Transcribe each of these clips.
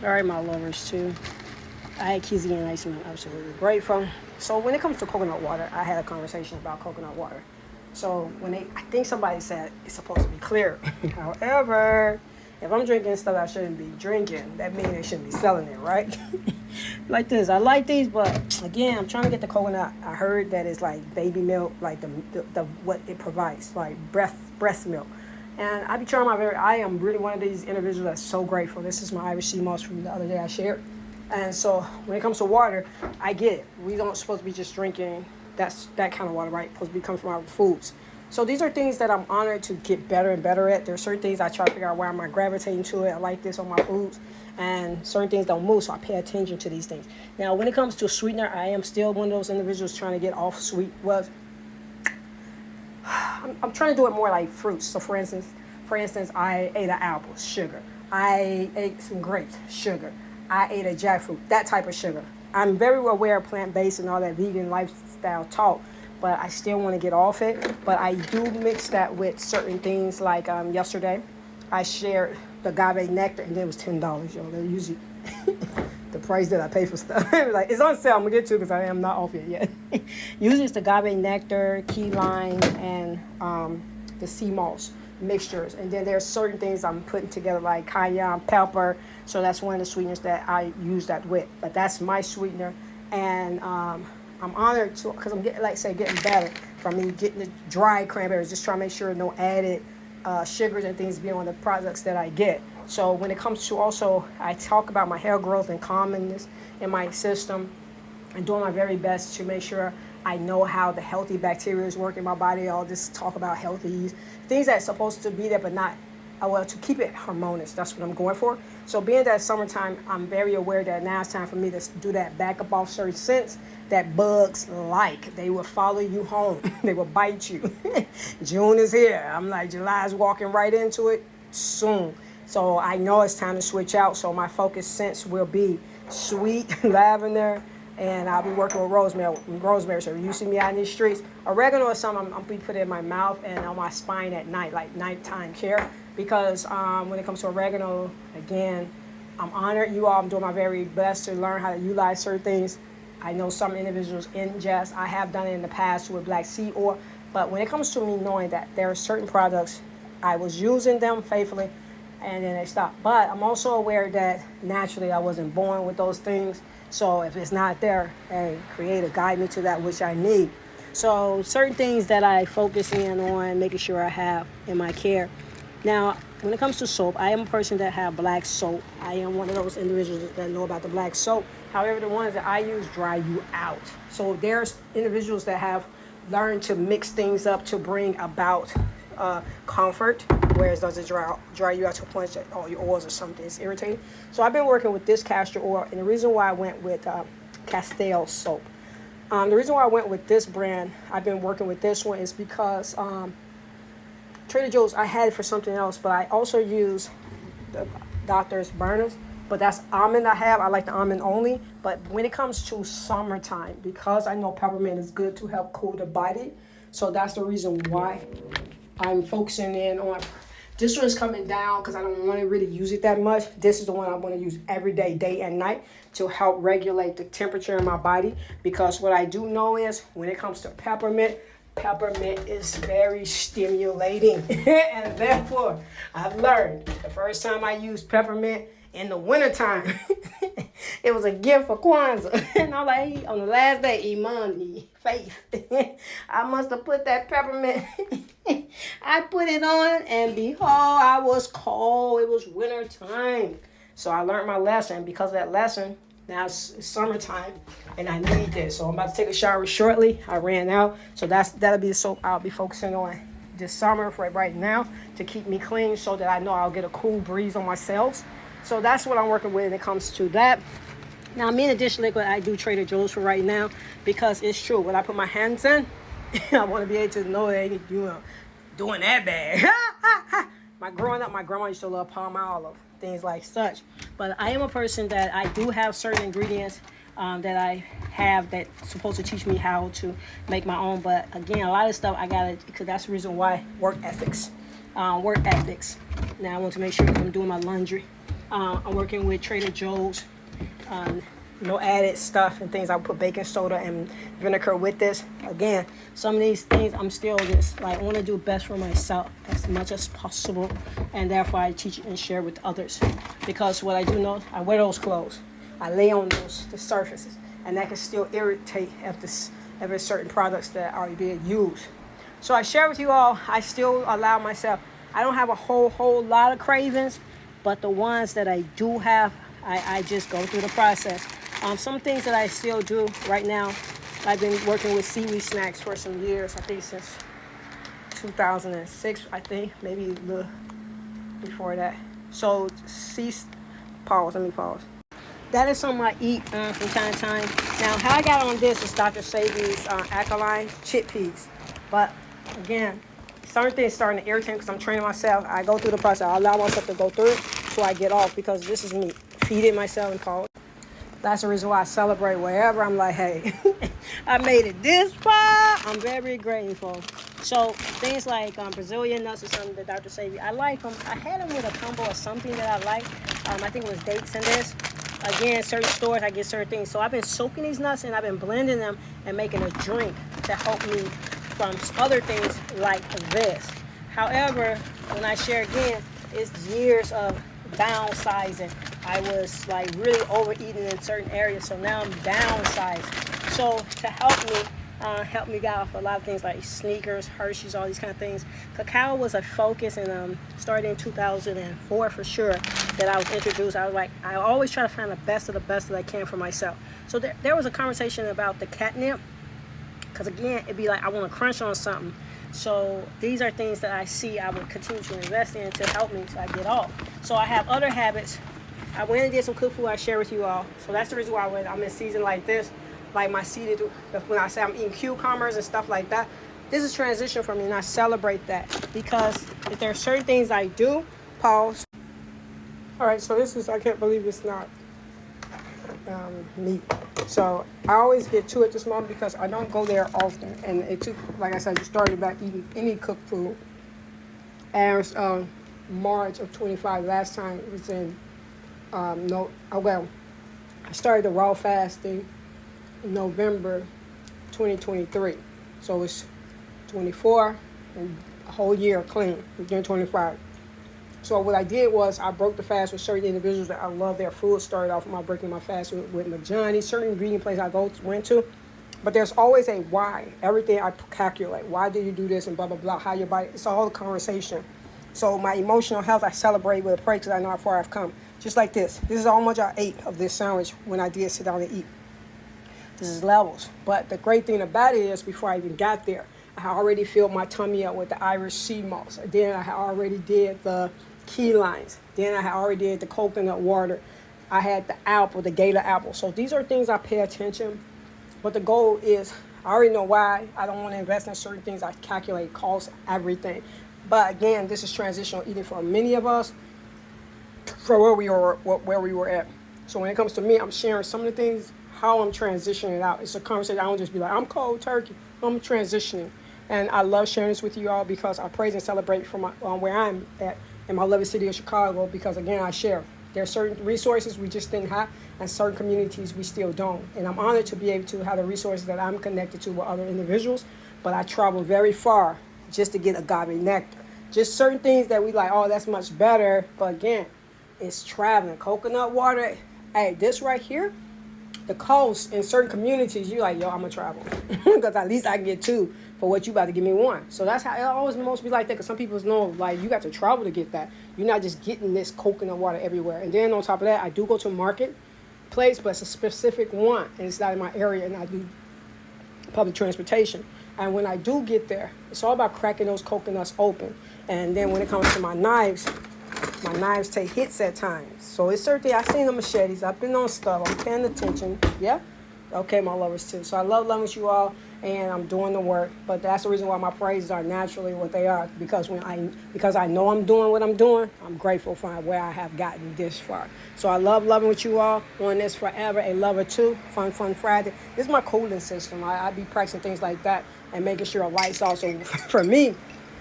All right, my lovers, too. I had Kizzy and Ice, and I'm absolutely grateful. So when it comes to coconut water, I had a conversation about coconut water. So I think somebody said it's supposed to be clear. However, if I'm drinking stuff I shouldn't be drinking, that means they shouldn't be selling it, right? Like this, I like these, but again, I'm trying to get the coconut. I heard that it's like baby milk, like the what it provides, like breast milk. And I be trying my very. I am really one of these individuals that's so grateful. This is my Irish sea moss from the other day I shared. And so when it comes to water, I get it. We don't supposed to be just drinking that kind of water, right? Supposed to be coming from our foods. So these are things that I'm honored to get better and better at. There are certain things I try to figure out why am I gravitating to it. I like this on my foods, and certain things don't move, so I pay attention to these things. Now, when it comes to sweetener, I am still one of those individuals trying to get off sweet. Well, I'm trying to do it more like fruits. So for instance, I ate an apple, sugar. I ate some grapes, sugar. I ate a jackfruit, that type of sugar. I'm very aware of plant-based and all that vegan lifestyle talk, but I still want to get off it. But I do mix that with certain things. Like yesterday, I shared the agave nectar, and it was $10, yo. They're usually the price that I pay for stuff. Like it's on sale. I'm gonna get to because I am not off it yet. Usually it's the agave nectar, key lime, and the sea moss mixtures. And then there's certain things I'm putting together like cayenne pepper. So that's one of the sweeteners that I use that with. But that's my sweetener, and I'm honored to because I'm getting, like I say, getting better from me getting the dry cranberries. Just trying to make sure no added sugars and things be on the products that I get. So when it comes to also, I talk about my hair growth and calmness in my system, and doing my very best to make sure I know how the healthy bacteria is working in my body. I'll just talk about healthy things that's supposed to be there, but not, well, to keep it harmonious. That's what I'm going for. So being that summertime, I'm very aware that now it's time for me to do that back up off certain scents that bugs like. They will follow you home. They will bite you. June is here. I'm like, July's walking right into it soon. So I know it's time to switch out. So my focus scents will be sweet lavender, and I'll be working with rosemary. So you see me out in these streets, oregano is something I'm be putting in my mouth and on my spine at night, like nighttime care. Because when it comes to oregano, again, I'm honored you all. I'm doing my very best to learn how to utilize certain things. I know some individuals ingest. I have done it in the past with black seed oil. But when it comes to me knowing that there are certain products, I was using them faithfully, and then they stopped. But I'm also aware that naturally I wasn't born with those things. So if it's not there, hey, Creator, guide me to that which I need. So certain things that I focus in on, making sure I have in my care. Now, when it comes to soap, I am a person that have black soap. I am one of those individuals that know about the black soap. However, the ones that I use dry you out. So there's individuals that have learned to mix things up to bring about comfort, whereas does it dry you out to a point that all your oils or something is irritating. So I've been working with this castor oil, and the reason why I went with Castile soap. The reason why I went with this brand, I've been working with this one, is because Trader Joe's, I had it for something else, but I also use the Doctor's Burners, but that's almond I have. I like the almond only. But when it comes to summertime, because I know peppermint is good to help cool the body, so that's the reason why I'm focusing in on. This one's coming down because I don't want to really use it that much. This is the one I want to use every day, day and night, to help regulate the temperature in my body. Because what I do know is when it comes to peppermint is very stimulating. And therefore, I've learned the first time I used peppermint in the wintertime, it was a gift for Kwanzaa. And I'm like, on the last day, Imani, faith. I must have put that peppermint. I put it on, and behold, I was cold. It was winter time. So I learned my lesson. Because of that lesson, now it's summertime, and I need this. So I'm about to take a shower shortly. I ran out. So that'll be the soap I'll be focusing on this summer for right now to keep me clean, so that I know I'll get a cool breeze on my cells. So that's what I'm working with when it comes to that. Now, me and Dish Liquid, I do Trader Joe's for right now, because it's true. When I put my hands in, I want to be able to know they ain't doing that bad. Growing up, my grandma used to love palm olive, things like such. But I am a person that I do have certain ingredients that I have that's supposed to teach me how to make my own. But again, a lot of stuff I got to, because that's the reason why work ethics. Now, I want to make sure I'm doing my laundry. I'm working with Trader Joe's. No added stuff and things. I put baking soda and vinegar with this. Again, some of these things I'm still just like want to do best for myself as much as possible, and therefore I teach and share with others. Because what I do know, I wear those clothes, I lay on the surfaces, and that can still irritate if there's certain products that are being used. So I share with you all. I still allow myself. I don't have a whole lot of cravings, but the ones that I do have, I just go through the process. Some things that I still do right now, I've been working with seaweed snacks for some years. I think since 2006, I think, maybe a little before that. So, let me pause. That is something I eat from time to time. Now, how I got on this is Dr. Sebi's alkaline chickpeas. But, again, certain things starting to irritate me because I'm training myself. I go through the process. I allow myself to go through it so I get off, because this is me feeding myself and pause. That's the reason why I celebrate wherever I'm like, hey, I made it this far. I'm very grateful. So things like Brazilian nuts or something that Dr. Sebi, I like them. I had them with a combo or something that I like. I think it was dates in this. Again, certain stores, I get certain things. So I've been soaking these nuts and I've been blending them and making a drink to help me from other things like this. However, when I share again, it's years of downsizing. I was like really overeating in certain areas, so now I'm downsized. So to help me get off a lot of things like sneakers, Hershey's, all these kind of things. Cacao was a focus, and started in 2004 for sure that I was introduced. I was like, I always try to find the best of the best that I can for myself. So there was a conversation about the catnip, because again, it'd be like I want to crunch on something. So these are things that I see I would continue to invest in to help me so I get off. So I have other habits. I went and did some cook food I share with you all. So that's the reason why when I'm in season like this, like my seeded, when I say I'm eating cucumbers and stuff like that, this is transition for me, and I celebrate that. Because if there are certain things I do, pause. All right, so this is, I can't believe it's not meat. So I always get to it this moment because I don't go there often, and it took, like I said, I just started back eating any cooked food. And it was March of 25. Last time it was in I started the raw fasting in November 2023. So it's 24 and a whole year clean. Again, 25. So what I did was I broke the fast with certain individuals that I love their food. Started off my breaking my fast with Majani, certain ingredient places I went to. But there's always a why. Everything I calculate. Why do you do this and blah, blah, blah. How your body, it's all a conversation. So my emotional health, I celebrate with a praise because I know how far I've come. Just like this. This is how much I ate of this sandwich when I did sit down and eat. This is levels. But the great thing about it is before I even got there, I had already filled my tummy up with the Irish sea moss. Then I had already did the key lines. Then I had already did the coconut water. I had the apple, the gator apple. So these are things I pay attention. But the goal is, I already know why I don't want to invest in certain things. I calculate costs, everything. But again, this is transitional eating for many of us from where we were at. So when it comes to me, I'm sharing some of the things, how I'm transitioning out. It's a conversation. I don't just be like, I'm cold turkey. I'm transitioning. And I love sharing this with you all because I praise and celebrate from where I'm at in my lovely city of Chicago, because again, I share. There are certain resources we just didn't have, and certain communities we still don't. And I'm honored to be able to have the resources that I'm connected to with other individuals, but I travel very far just to get agave nectar. Just certain things that we like, oh, that's much better. But again, it's traveling. Coconut water, hey, this right here, the coast in certain communities, you're like, yo, I'm going to travel. Because at least I can get two for what you about to give me one. So that's how it always must be like that, because some people know, like, you got to travel to get that. You're not just getting this coconut water everywhere. And then on top of that, I do go to a marketplace, but it's a specific one, and it's not in my area, and I do public transportation. And when I do get there, it's all about cracking those coconuts open. And then when it comes to my knives take hits at times. So it's certain, I've seen the machetes, I've been on stuff, I'm paying attention. Yeah? Okay, my lovers too. So I love loving with you all, and I'm doing the work. But that's the reason why my praises are naturally what they are, because I know I'm doing what I'm doing, I'm grateful for where I have gotten this far. So I love loving with you all. On this forever, a lover too. Fun Friday. This is my cooling system. I be practicing things like that and making sure lights also for me.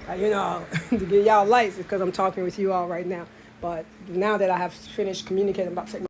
To give y'all lights, because I'm talking with you all right now. But now that I have finished communicating about technology,